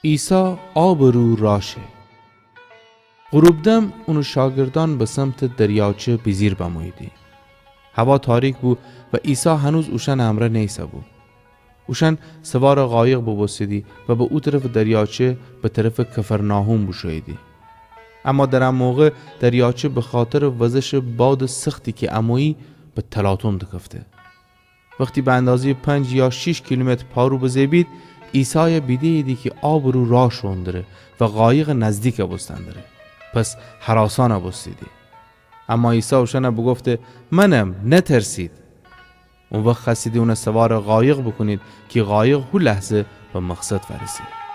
عیسی آب رو راشه. غروب دم اون شاگردان به سمت دریاچه بیزیر بمویدی. هوا تاریک بود و عیسی هنوز اوشن امره نیسه بود. اوشن سوار قایق بوسیدی و به او طرف دریاچه به طرف کفرناهوم بشویدی. اما در آن موقع دریاچه به خاطر وزش باد سختی که امویی به تلاطم دکفته. وقتی به اندازه 5 یا 6 کیلومتر پارو بزیبید، عیسی بیدیدی که آب رو راه شوندره و قایق نزدیک بستندره. پس هراسان بستیدی. اما عیسی اوشن بگفته منم، نترسید. اون وقت خستیدی اون سوار قایق بکنید که قایق هر لحظه به مقصد فرسید.